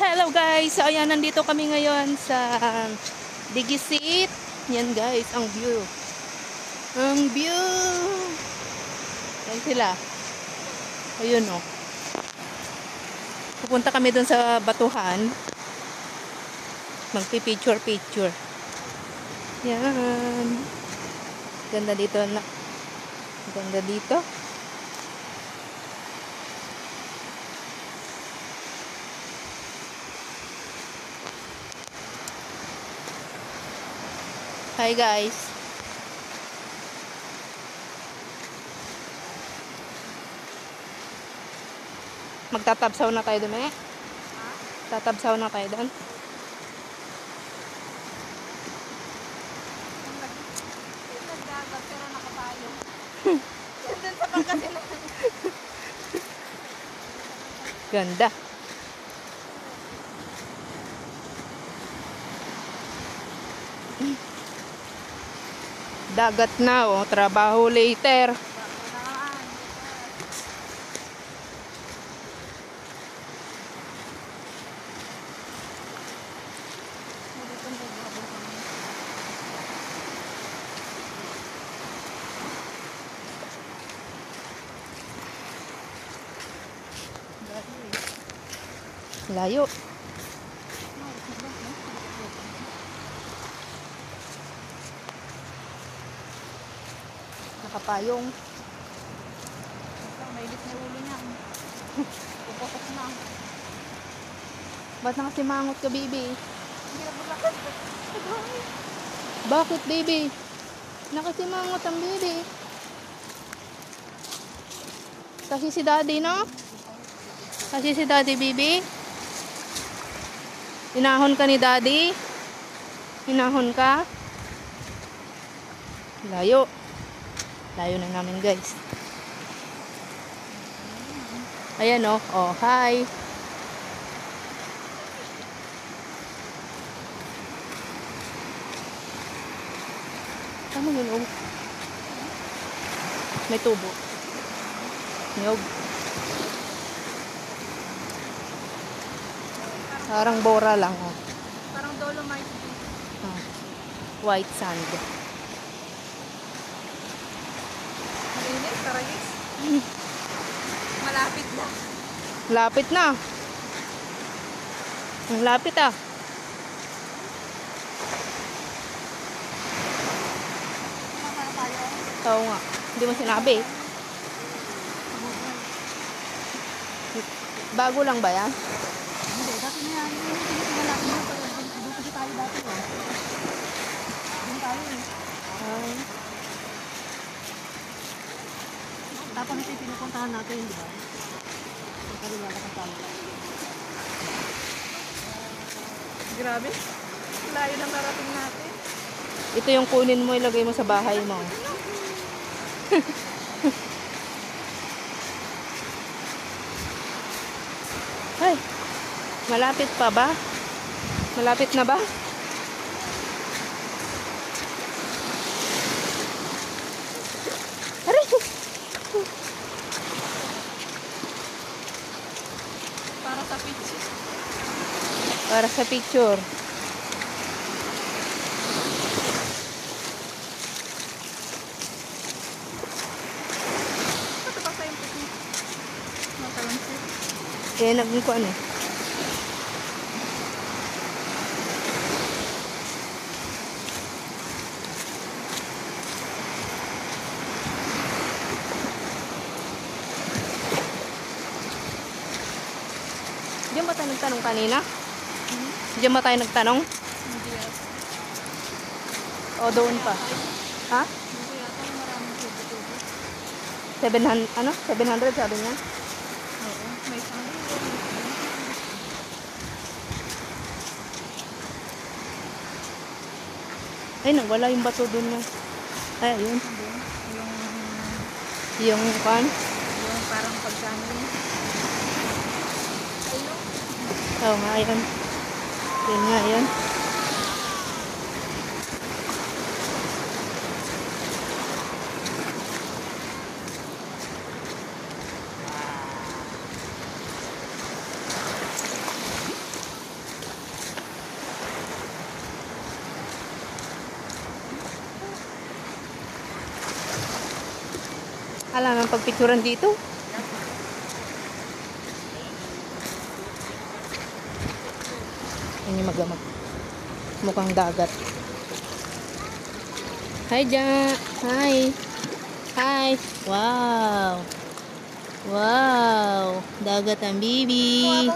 Hello guys! So ayan, nandito kami ngayon sa Digisit. Yan guys, ang view. Ang view! Yan sila. Ayun o. Pupunta kami dun sa batuhan. Magpi-picture. Yan. Ganda dito na. Ganda dito. Hi guys. Magtatabsaw na tayo doon eh. Tatabsaw na tayo doon. Nagdagat pero nakapayo. Doon sa Pangasinan. Ganda. Dagat na oh, trabaho later. Layo. Nakapayong. Mailit na ulo niya. Pupukok na. Ba't nakasimangot ka, baby? Hindi na bulakas. Bakit, baby? Nakasimangot ang baby. Kasi si daddy, no? Kasi si daddy, baby. Inahon ka ni daddy? Inahon ka? Layo. Layo na namin, guys. Ayan, oh. Oh, hi. Ano yun, oh? May tubo. Niyog. Parang bora lang, oh. Parang dolomite. Ah, white sand. Malinis, tarayis. Malapit na. Lapit na. Ang lapit ah. Oo nga. Hindi mo sinabi. Bago lang ba yan? Hindi, dati na yan. Malapit na. Doon kasi tayo dati. Doon tayo eh. Tapos ito yung pinupuntahan natin, di ba? Ang kaliwa na kasama. Grabe. Layo na narating natin. Ito yung kunin mo, ilagay mo sa bahay mo. Ay, malapit pa ba? Malapit na ba? Aray! Para sa picture. Para sa picture. Ito pa sa yung picture. Matalansit. Eh, naging ko ano. Diyan ba tayo nagtanong kanina? Diyan ba tayo nagtanong? Hindi yata. O doon pa? Ha? Hindi yata yung maraming tubo-tubo. 700, ano? 700 sabi niya? Oo. May isang libo. Ay, nawala yung bato doon na. Ay, ayun. Yung kan? Yung parang pagkanin. Ayun. Oo nga, ayun. Yun nga, ayun. Alam ang pagpicturan dito. Yan yung maglamag. Mukhang dagat. Hi, Ja. Hi. Hi. Wow. Wow. Dagat ang bibi.